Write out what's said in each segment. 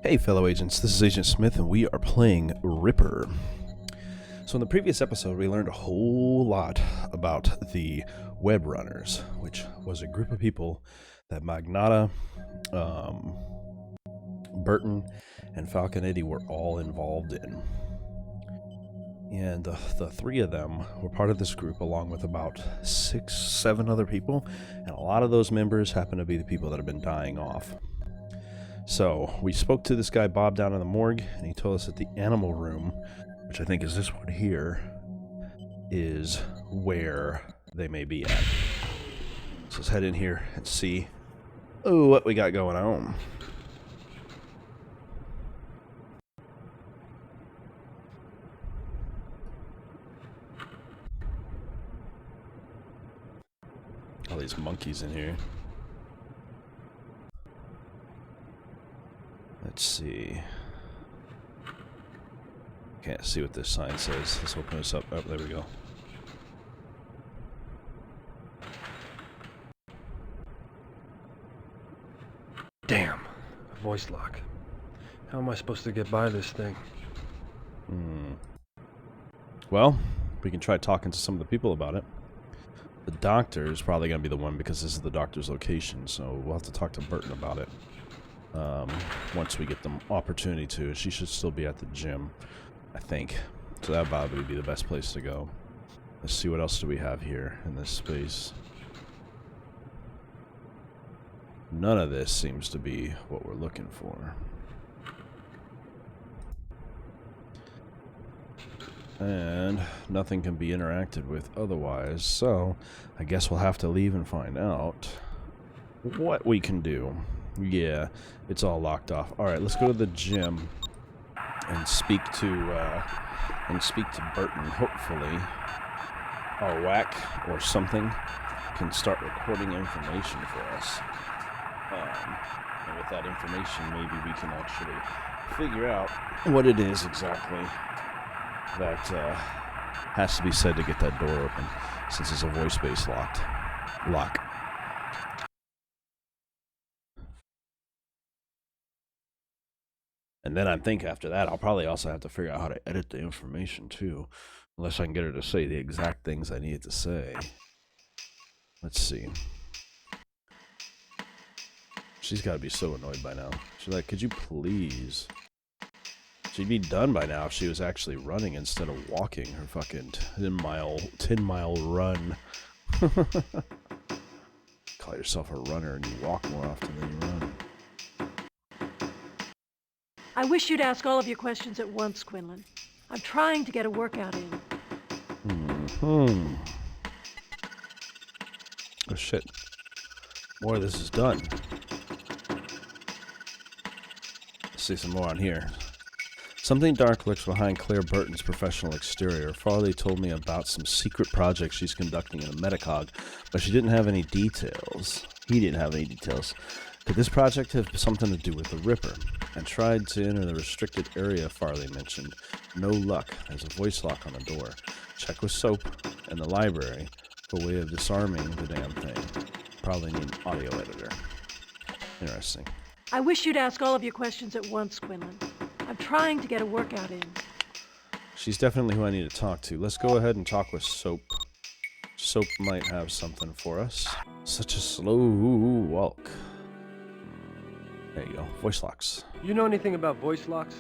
Hey fellow agents, this is Agent Smith and we are playing Ripper. So in the previous episode we learned a whole lot about the Web Runners, which was a group of people that Magnata, Burton, and Falconetti were all involved in. And the three of them were part of this group along with about 6-7 other people, and a lot of those members happen to be the people that have been dying off. So, we spoke to this guy Bob down in the morgue, and he told us that the animal room, which I think is this one here, is where they may be at. So let's head in here and see what we got going on. All these monkeys in here. Let's see. Can't see what this sign says. Let's open this up. Oh, there we go. Damn. A voice lock. How am I supposed to get by this thing? Well, we can try talking to some of the people about it. The doctor is probably going to be the one because this is the doctor's location, so we'll have to talk to Burton about it. Once we get the opportunity to. She should still be at the gym, I think. So that probably would be the best place to go. Let's see what else do we have here in this space. None of this seems to be what we're looking for. And nothing can be interacted with otherwise, so I guess we'll have to leave and find out what we can do. Yeah, it's all locked off. Alright, let's go to the gym and speak to Burton. Hopefully our whack or something can start recording information for us. And with that information, maybe we can actually figure out what it is exactly that has to be said to get that door open, since it's a voice-based lock. And then I think after that, I'll probably also have to figure out how to edit the information too, unless I can get her to say the exact things I needed to say. Let's see. She's got to be so annoyed by now. She's like, could you please? She'd be done by now if she was actually running instead of walking her fucking 10-mile run. Call yourself a runner and you walk more often than you run. I wish you'd ask all of your questions at once, Quinlan. I'm trying to get a workout in. Oh shit. More of this is done. Let's see some more on here. Something dark lurks behind Claire Burton's professional exterior. Farley told me about some secret project she's conducting in a metacog, but she didn't have any details. He didn't have any details. Could this project have something to do with the Ripper? I tried to enter the restricted area Farley mentioned. No luck. There's a voice lock on the door. Check with Soap and the library for a way of disarming the damn thing. Probably need an audio editor. Interesting. I wish you'd ask all of your questions at once, Quinlan. I'm trying to get a workout in. She's definitely who I need to talk to. Let's go ahead and talk with Soap. Soap might have something for us. Such a slow walk. There you go. Voice locks. You know anything about voice locks?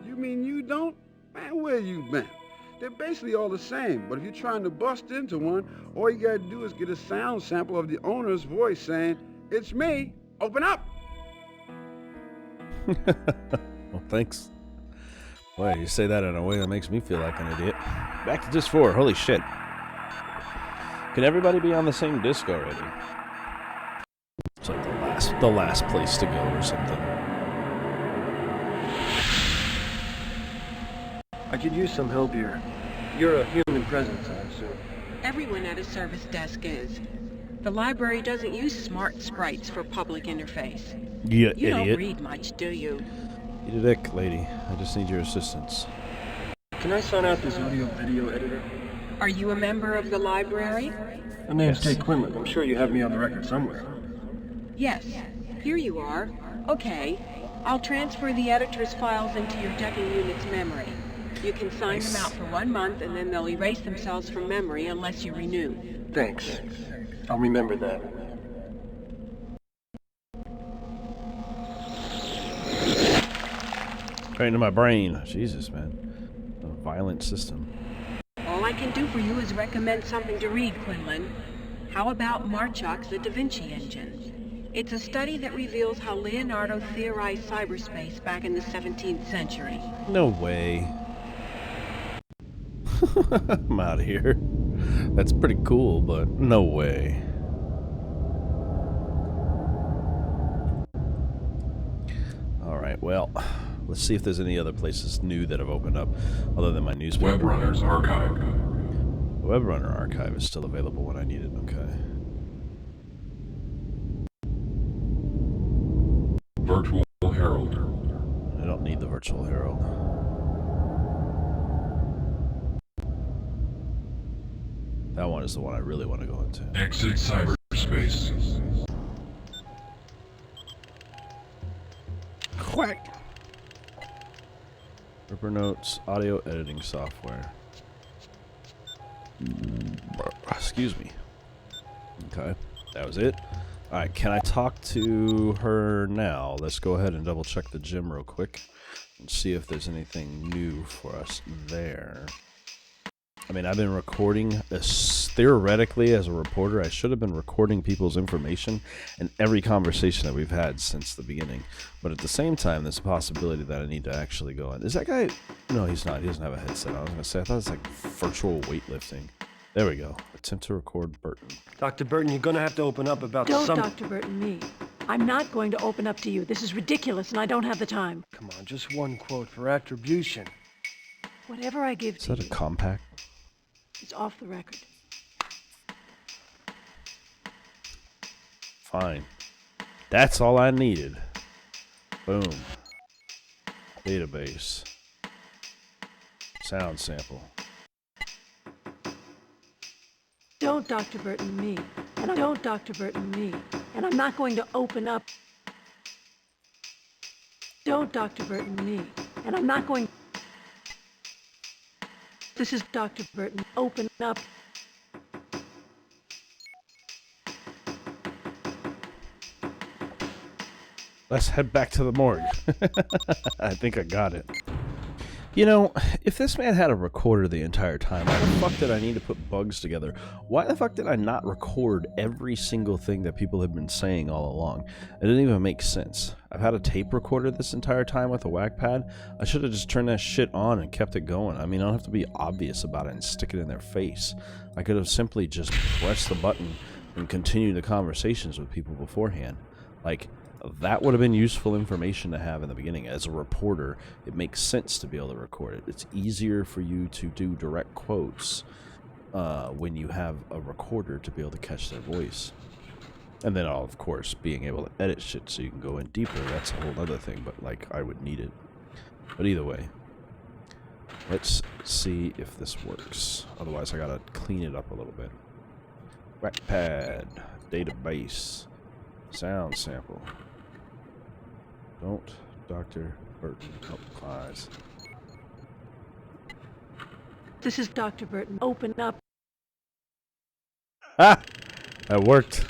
You mean you don't? Man, where you been? They're basically all the same, but if you're trying to bust into one, all you gotta do is get a sound sample of the owner's voice saying, "It's me, open up!" Well, thanks. Boy, you say that in a way that makes me feel like an idiot. Back to disc 4. Holy shit. Can everybody be on the same disc already? It's like the last place to go or something. I could use some help here. You're a human presence, I assume. Everyone at a service desk is. The library doesn't use smart sprites for public interface. You You idiot. don't read much, do you? Eat a dick, lady. I just need your assistance. Can I sign out this audio-video editor? Are you a member of the library? My name's Yes. Kate Quinlan. I'm sure you have me on the record somewhere. Yes. Here you are. Okay. I'll transfer the editor's files into your decking unit's memory. You can sign them out for 1 month, and then they'll erase themselves from memory unless you renew. Thanks. I'll remember that. Right into my brain. Jesus, man. A violent system. All I can do for you is recommend something to read, Quinlan. How about Marchok's The Da Vinci Engine? It's a study that reveals how Leonardo theorized cyberspace back in the 17th century. No way. I'm out of here. That's pretty cool, but no way. Alright, well, let's see if there's any other places new that have opened up other than my newspaper. Webrunner's archive. The Webrunner archive is still available when I need it, okay. Virtual Herald. I don't need the Virtual Herald. That one is the one I really want to go into. Exit cyberspace. Quack! Ripper Notes, audio editing software. Excuse me. Okay, that was it. Alright, can I talk to her now? Let's go ahead and double check the gym real quick and see if there's anything new for us there. I mean, I've been recording this, theoretically, as a reporter, I should have been recording people's information and every conversation that we've had since the beginning. But at the same time, there's a possibility that I need to actually go on. Is that guy? No, he's not. He doesn't have a headset. I was going to say, I thought it was like virtual weightlifting. There we go. Attempt to record Burton. Dr. Burton, you're gonna have to open up about Don't some... Dr. Burton me. I'm not going to open up to you. This is ridiculous, and I don't have the time. Come on, just one quote for attribution. Whatever I give Is to that a you compact? is off the record. Fine. That's all I needed. Boom. Database. Sound sample. Don't Dr. Burton me. And I don't Dr. Burton me. And I'm not going to open up. Don't Dr. Burton me. And I'm not going... This is Dr. Burton. Open up. Let's head back to the morgue. I think I got it. You know, if this man had a recorder the entire time, why the fuck did I need to put bugs together? Why the fuck did I not record every single thing that people have been saying all along? It didn't even make sense. I've had a tape recorder this entire time with a whack pad. I should have just turned that shit on and kept it going. I mean, I don't have to be obvious about it and stick it in their face. I could have simply just pressed the button and continued the conversations with people beforehand. Like, that would have been useful information to have in the beginning. As a reporter, it makes sense to be able to record it. It's easier for you to do direct quotes when you have a recorder to be able to catch their voice. And then, of course, being able to edit shit so you can go in deeper, that's a whole other thing, but, like, I would need it. But either way, let's see if this works. Otherwise, I gotta clean it up a little bit. Whack pad, database, sound sample. Don't Dr. Burton help Clydes. This is Dr. Burton. Open up. Ah! That worked.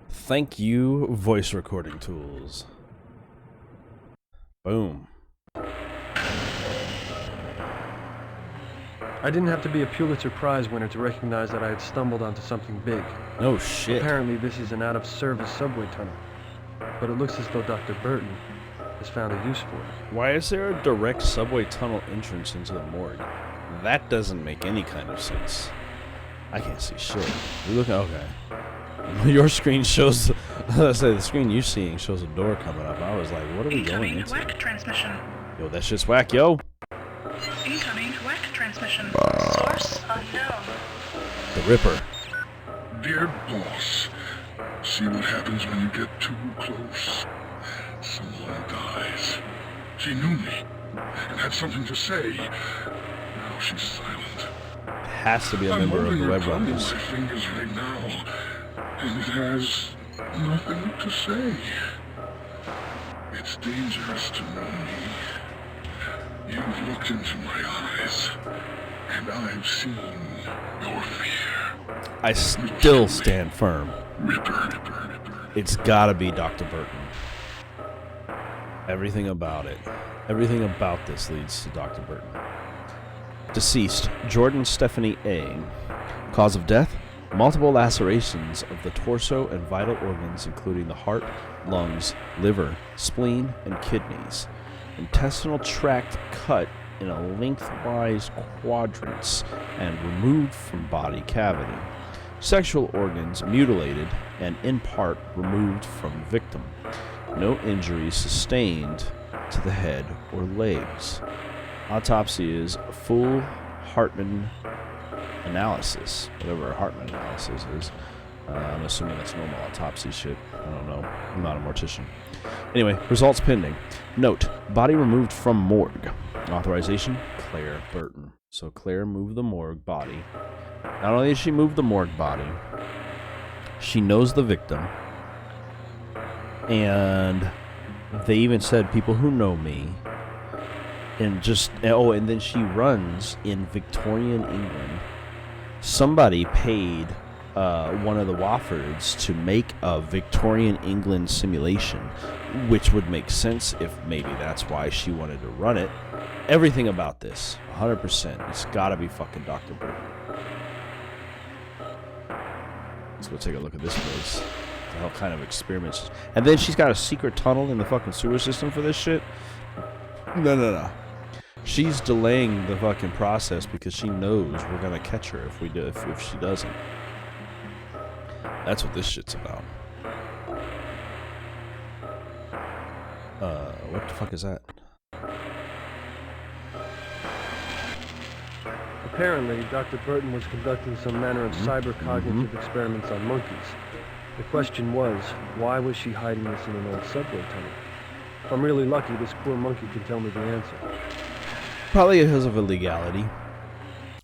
Thank you, voice recording tools. Boom. I didn't have to be a Pulitzer Prize winner to recognize that I had stumbled onto something big. Oh shit. Apparently this is an out-of-service subway tunnel, but it looks as though Dr. Burton has found a use for it. Why is there a direct subway tunnel entrance into the morgue? That doesn't make any kind of sense. I can't see shit. You look okay. Your screen shows, let's say the screen you're seeing shows a door coming up. I was like, what are we going into? Whack transmission. Yo, that shit's whack, yo. Incoming whack transmission. Source unknown. The Ripper. Dear boss, see what happens when you get too close. Someone dies. She knew me and had something to say. Now she's silent. Has to be a member of the I'm holding her Web tongue in Runners. my fingers right now. And it has nothing to say. It's dangerous to know me. You've looked into my eyes, and I've seen your fear. I still stand firm. Ripper. It's gotta be Dr. Burton. Everything about it. Everything about this leads to Dr. Burton. Deceased, Jordan Stephanie A. Cause of death? Multiple lacerations of the torso and vital organs, including the heart, lungs, liver, spleen, and kidneys. Intestinal tract cut in a lengthwise quadrants and removed from body cavity. Sexual organs mutilated and in part removed from victim. No injuries sustained to the head or legs. Autopsy is full Hartman analysis, whatever a Hartman analysis is. I'm assuming that's normal autopsy shit. I don't know. I'm not a mortician. Anyway, results pending. Note, body removed from morgue. Authorization, Claire Burton. So Claire moved the morgue body. Not only did she move the morgue body, she knows the victim. And they even said, people who know me. And just, oh, and then she runs in Victorian England. Somebody paid one of the Woffords to make a Victorian England simulation, which would make sense if maybe that's why she wanted to run it. Everything about this, 100%, it's gotta be fucking Dr. Burton. Let's go take a look at this place. What the hell kind of experiments? And then she's got a secret tunnel in the fucking sewer system for this shit? No. She's delaying the fucking process because she knows we're gonna catch her if we do, if she doesn't. That's what this shit's about. What the fuck is that? Apparently, Dr. Burton was conducting some manner of cyber-cognitive experiments on monkeys. The question was, why was she hiding this in an old subway tunnel? If I'm really lucky, this poor monkey can tell me the answer. Probably because of illegality.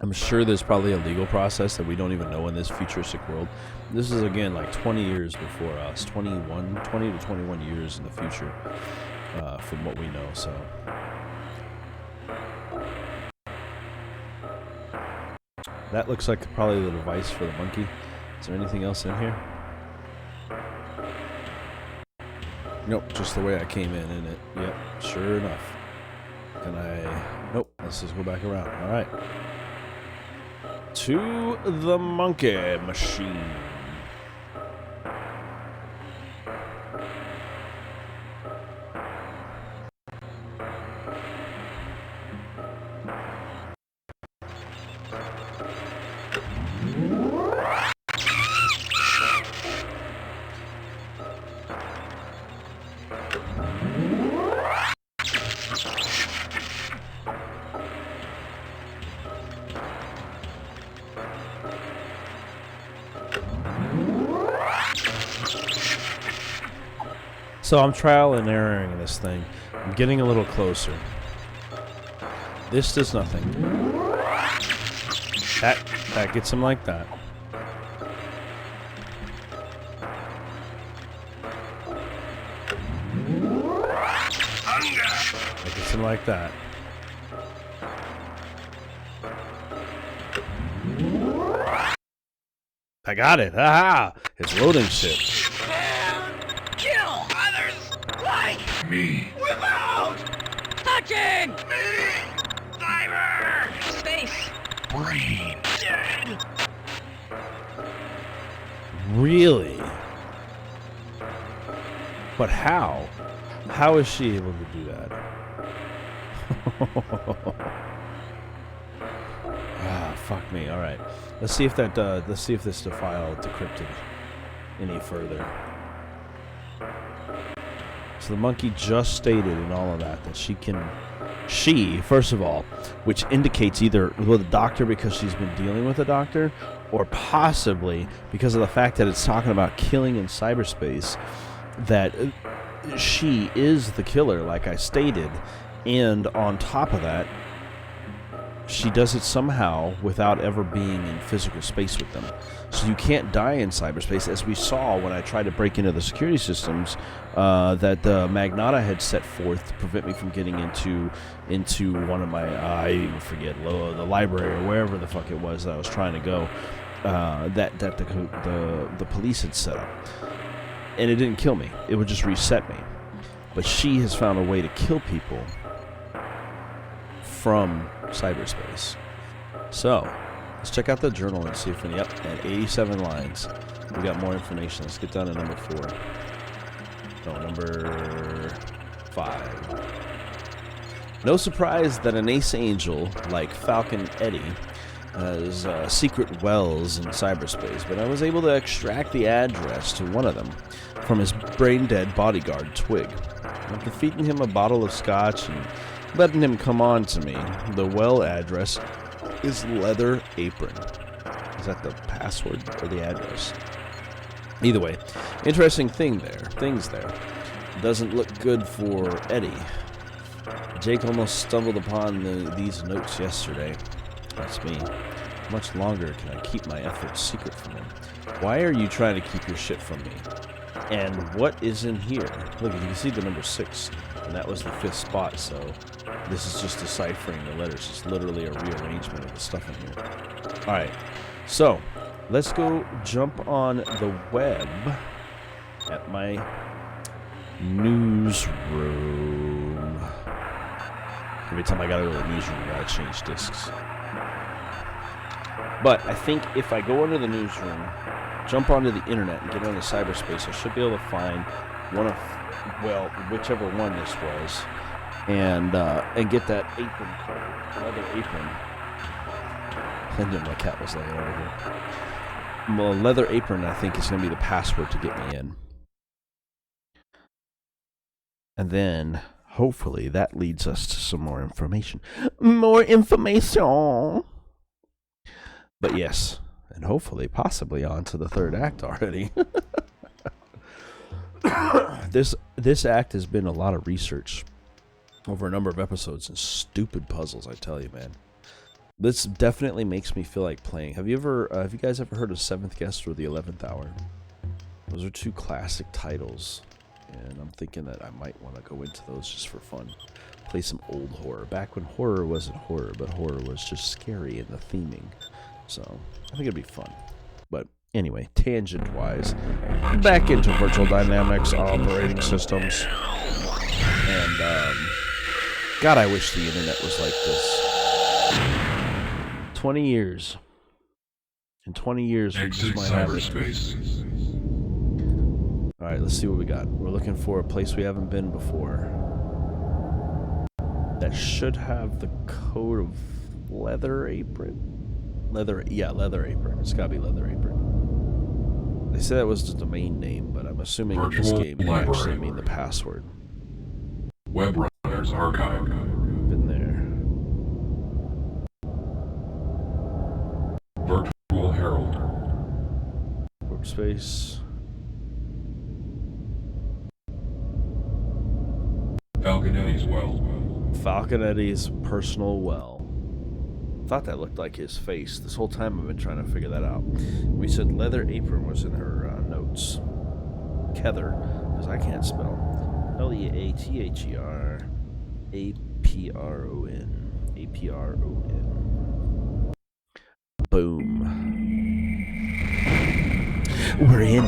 I'm sure there's probably a legal process that we don't even know in this futuristic world. This is, again, like 20 years before us. 20 to 21 years in the future, from what we know, so... That looks like probably the device for the monkey. Is there anything else in here? Nope, just the way I came in it? Yep, sure enough. Can I... Nope, let's just go back around. Alright. To the monkey machine. So I'm trial and erroring this thing. I'm getting a little closer. This does nothing. That gets him like that. That gets him like that. I got it. Aha! It's loading shit. Me. Without touching me! Cyber! Space. Brain. Dead! Really? But how? How is she able to do that? Ah, fuck me. All right. Let's see if that. Let's see if this file decrypted any further. So the monkey just stated in all of that she, first of all, which indicates either with a doctor because she's been dealing with a doctor, or possibly because of the fact that it's talking about killing in cyberspace, that she is the killer, like I stated, and on top of that, she does it somehow without ever being in physical space with them. So you can't die in cyberspace, as we saw when I tried to break into the security systems that the Magnata had set forth to prevent me from getting into one of my, I even forget, the library or wherever the fuck it was that I was trying to go, that the police had set up. And it didn't kill me. It would just reset me. But she has found a way to kill people from cyberspace. So, let's check out the journal and see if any. Yep, at 87 lines. We got more information. Let's get down to number 4. No, number 5. No surprise that an ace angel like Falcon Eddie has secret wells in cyberspace, but I was able to extract the address to one of them from his brain-dead bodyguard, Twig. After feeding him a bottle of scotch and letting him come on to me, the well address is Leather Apron. Is that the password or the address? Either way, interesting things there. Doesn't look good for Eddie. Jake almost stumbled upon these notes yesterday. That's me. How much longer can I keep my efforts secret from him? Why are you trying to keep your shit from me? And what is in here? Look, you can see the number 6, and that was the 5th spot, so this is just deciphering the letters. It's literally a rearrangement of the stuff in here. Alright, so let's go jump on the web at my newsroom. Every time I gotta go to the newsroom, I gotta change discs. But I think if I go into the newsroom, jump onto the internet and get onto cyberspace, I should be able to find one of, well, whichever one this was, and get that apron code, Leather Apron. And then my cat was laying over here. Well, Leather Apron, I think, is going to be the password to get me in. And then, hopefully, that leads us to some more information. More information! But yes, and hopefully, possibly on to the 3rd act already. This act has been a lot of research over a number of episodes and stupid puzzles, I tell you, man. This definitely makes me feel like playing. Have you guys ever heard of 7th Guest or The 11th Hour? Those are 2 classic titles, and I'm thinking that I might want to go into those just for fun. Play some old horror, back when horror wasn't horror, but horror was just scary in the theming. So, I think it'd be fun. But anyway, tangent-wise, back into Virtual Dynamics operating systems. And, God, I wish the internet was like this. 20 years. In 20 years, we just might have it. Alright, let's see what we got. We're looking for a place we haven't been before. That should have the code of Leather Apron. Leather Apron. It's gotta be Leather Apron. They said that was the domain name, but I'm assuming in this game they actually mean the password. Web Runners Archive. Been there. Virtual Herald. Workspace. Falcon Eddie's Well. Falcon Eddie's personal well. Thought that looked like his face. This whole time I've been trying to figure that out. We said Leather Apron was in her notes. Kether, because I can't spell. Leather Apron. Apron. Boom. We're in.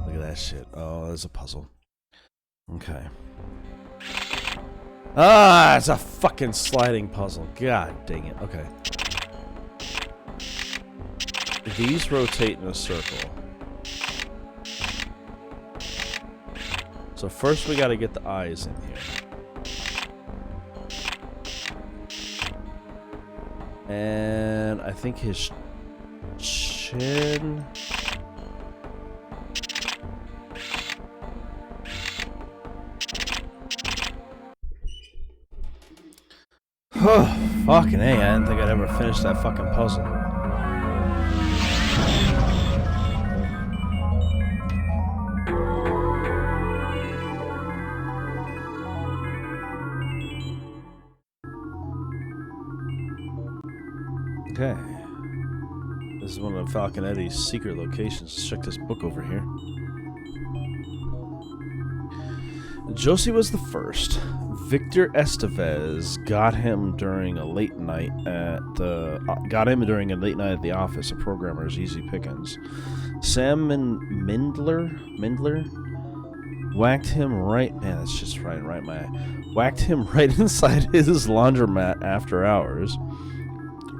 Look at that shit. Oh, there's a puzzle. Okay. Ah, it's a fucking sliding puzzle. God dang it. Okay. These rotate in a circle. So first we gotta get the eyes in here. And I think his chin... Oh, fucking A, I didn't think I'd ever finish that fucking puzzle. Okay. This is one of Falconetti's secret locations. Let's check this book over here. Josie was the first. Victor Estevez got him during a late night at the office. A programmer's easy pickings. Sam Mindler whacked him right. Man, that's just right my eye. Whacked him right inside his laundromat after hours.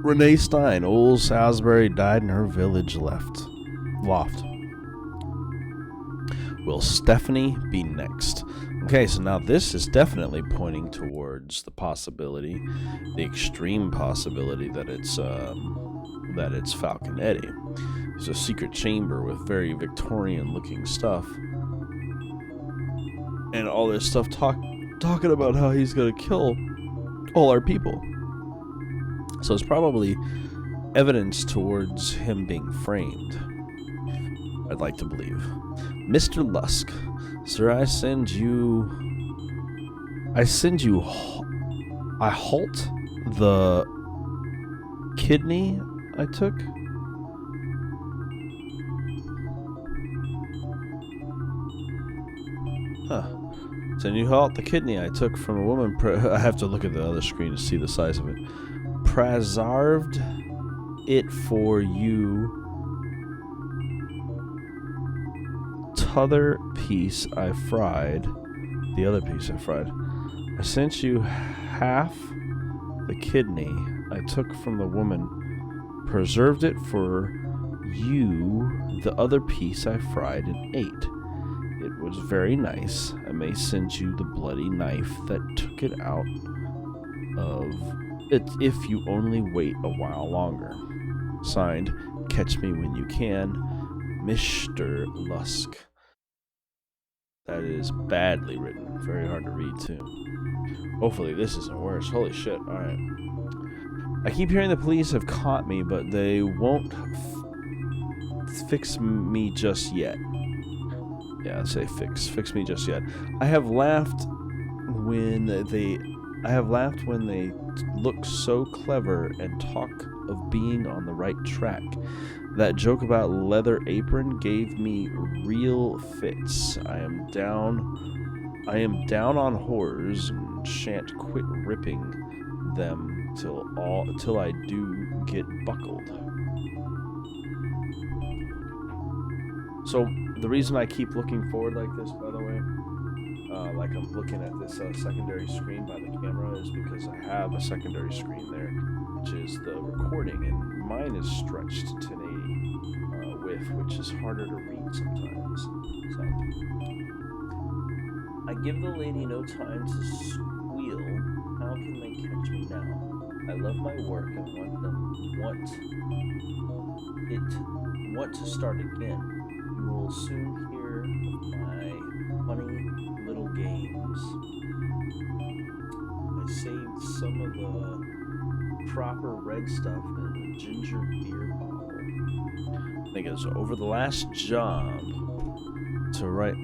Renee Stein, old Salisbury, died in her village loft. Will Stephanie be next? Okay, so now this is definitely pointing towards the possibility, the extreme possibility that it's Falconetti. It's a secret chamber with very Victorian-looking stuff, and all this stuff talking about how he's gonna kill all our people. So it's probably evidence towards him being framed. I'd like to believe. Mr. Lusk, sir, I halt the kidney I took. Send you halt the kidney I took from a woman. I have to look at the other screen to see the size of it. Preserved it for you. T'other piece I fried. The other piece I fried. I sent you half the kidney I took from the woman. Preserved it for you. The other piece I fried and ate. It was very nice. I may send you the bloody knife that took it out of it if you only wait a while longer. Signed, Catch Me When You Can, Mr. Lusk. That is badly written. Very hard to read, too. Hopefully this isn't worse. Holy shit. Alright. I keep hearing the police have caught me, but they won't fix me just yet. Yeah, I'd say fix me just yet. I have laughed when they look so clever and talk of being on the right track. That joke about leather apron gave me real fits. I am down on whores and shan't quit ripping them till I do get buckled. So the reason I keep looking forward like this, by the way, like I'm looking at this secondary screen by the camera, is because I have a secondary screen there, which is the recording, and mine is stretched to 1080 width, which is harder to read sometimes. So I give the lady no time to squeal. How can they catch me now? I love my work and want to start again. You will soon hear of my funny little games. I saved some of the proper red stuff in a ginger beer bottle. I think it was over the last job to write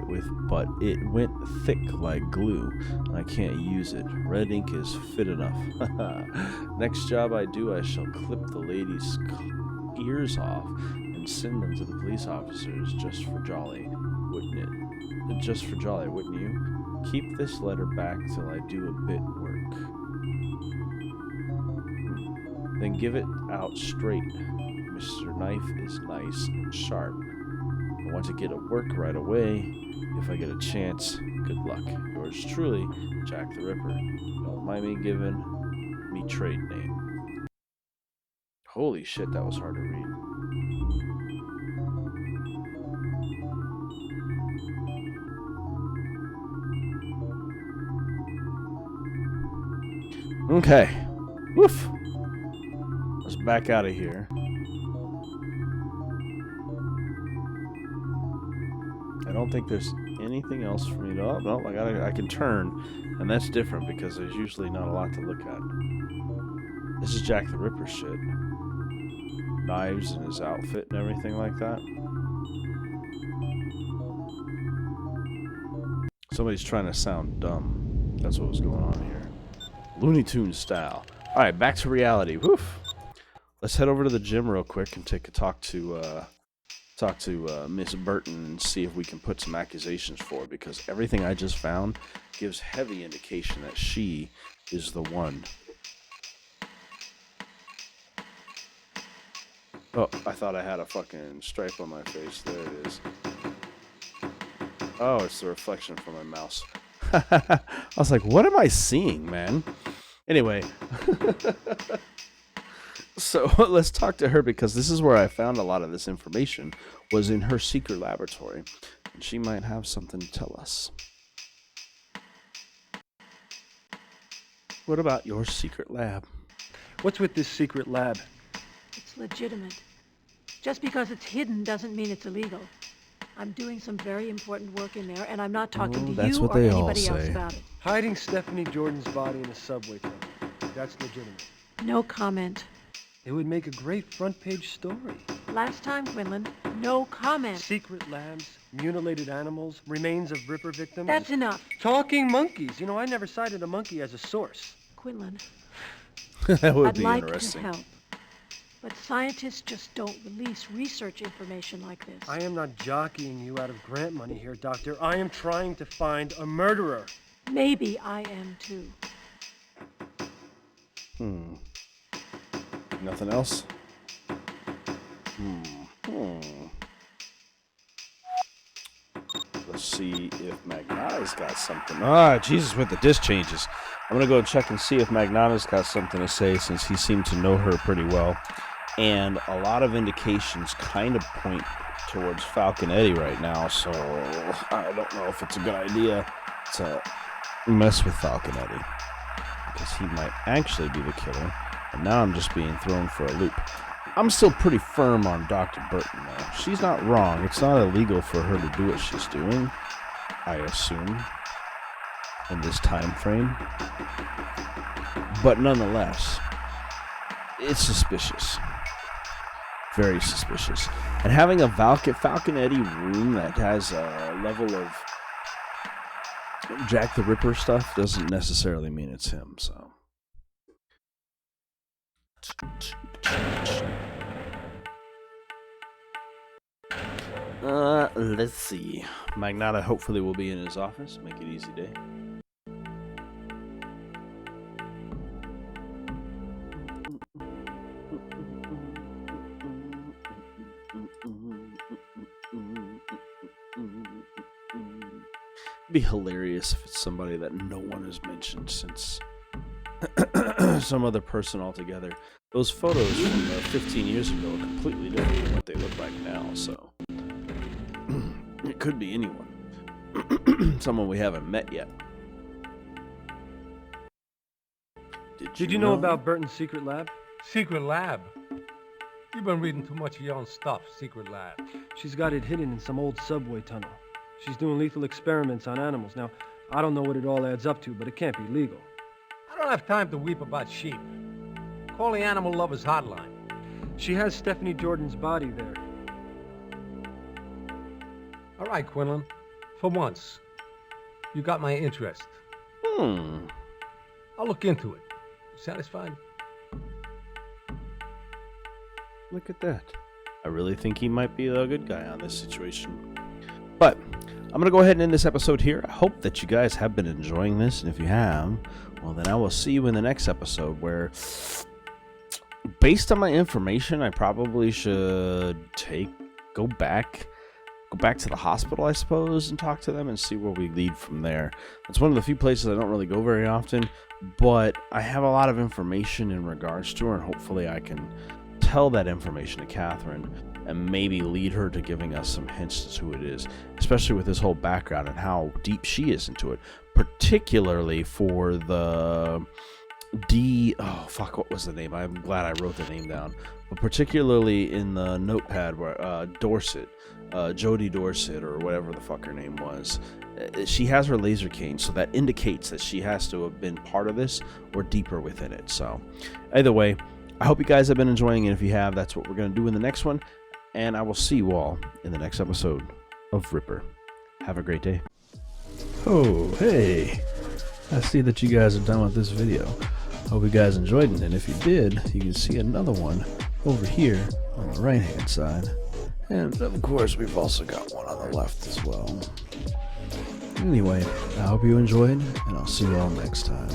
with, but it went thick like glue. I can't use it. Red ink is fit enough. Next job I do, I shall clip the lady's ears off and send them to the police officers just for jolly, wouldn't it? Just for jolly, wouldn't you? Keep this letter back till I do a bit work. Then give it out straight. Mr. Knife is nice and sharp. I want to get at work right away. If I get a chance, good luck. Yours truly, Jack the Ripper. Don't mind me giving me trade name. Holy shit, that was hard to read. Okay. Woof. Let's back out of here. I don't think there's anything else for me to... Oh, no, I can turn. And that's different because there's usually not a lot to look at. This is Jack the Ripper shit. Knives in his outfit and everything like that. Somebody's trying to sound dumb. That's what was going on here. Looney Tunes style. All right, back to reality. Woof. Let's head over to the gym real quick and take a talk to Miss Burton and see if we can put some accusations for her, because everything I just found gives heavy indication that she is the one. Oh, I thought I had a fucking stripe on my face. There it is. Oh, it's the reflection from my mouse. I was like, what am I seeing, man? Anyway. So let's talk to her, because this is where I found a lot of this information, was in her secret laboratory. And she might have something to tell us. What about your secret lab? What's with this secret lab? It's legitimate. Just because it's hidden doesn't mean it's illegal. I'm doing some very important work in there, and I'm not talking to that's you what or they all anybody else say. about it. Hiding Stephanie Jordan's body in a subway tunnel. That's legitimate. No comment. It would make a great front-page story. Last time, Quinlan, no comment. Secret labs, mutilated animals, remains of Ripper victims. That's enough. Talking monkeys. You know, I never cited a monkey as a source. Quinlan, That would I'd be like interesting. to help. But scientists just don't release research information like this. I am not jockeying you out of grant money here, Doctor. I am trying to find a murderer. Maybe I am too. Nothing else? Let's see if Magnata's got something. Ah, Jesus, with the disc changes. I'm going to go check and see if Magnata's got something to say, since he seemed to know her pretty well. And a lot of indications kind of point towards Falcon Eddie right now, so I don't know if it's a good idea to mess with Falcon Eddie, because he might actually be the killer, and now I'm just being thrown for a loop. I'm still pretty firm on Dr. Burton, though. She's not wrong. It's not illegal for her to do what she's doing, I assume, in this time frame. But nonetheless, it's suspicious. Very suspicious. And having a Falcon Eddie room that has a level of Jack the Ripper stuff doesn't necessarily mean it's him, so. Let's see. Magnata hopefully will be in his office. Make it easy day. Be hilarious if it's somebody that no one has mentioned since some other person altogether. Those photos from 15 years ago are completely different than what they look like now, so it could be anyone. Someone we haven't met yet. Did you know about Burton's secret lab? Secret lab? You've been reading too much of your own stuff, secret lab. She's got it hidden in some old subway tunnel. She's doing lethal experiments on animals. Now, I don't know what it all adds up to, but it can't be legal. I don't have time to weep about sheep. Call the Animal Lovers Hotline. She has Stephanie Jordan's body there. All right, Quinlan. For once, you got my interest. I'll look into it. Satisfied? Look at that. I really think he might be a good guy on this situation. But I'm going to go ahead and end this episode here. I hope that you guys have been enjoying this. And if you have, well, then I will see you in the next episode where, based on my information, I probably should go back to the hospital, I suppose, and talk to them and see where we lead from there. It's one of the few places I don't really go very often, but I have a lot of information in regards to her, and hopefully I can tell that information to Catherine and maybe lead her to giving us some hints as to who it is, especially with this whole background and how deep she is into it, particularly for the what was the name? I'm glad I wrote the name down. But particularly in the notepad where Dorset, Jodie Dorset, or whatever the fuck her name was, she has her laser cane, so that indicates that she has to have been part of this or deeper within it. So either way, I hope you guys have been enjoying it. If you have, that's what we're going to do in the next one. And I will see you all in the next episode of Ripper. Have a great day. Oh, hey. I see that you guys are done with this video. Hope you guys enjoyed it, and if you did, you can see another one over here on the right hand side. And of course, we've also got one on the left as well. Anyway, I hope you enjoyed, and I'll see you all next time.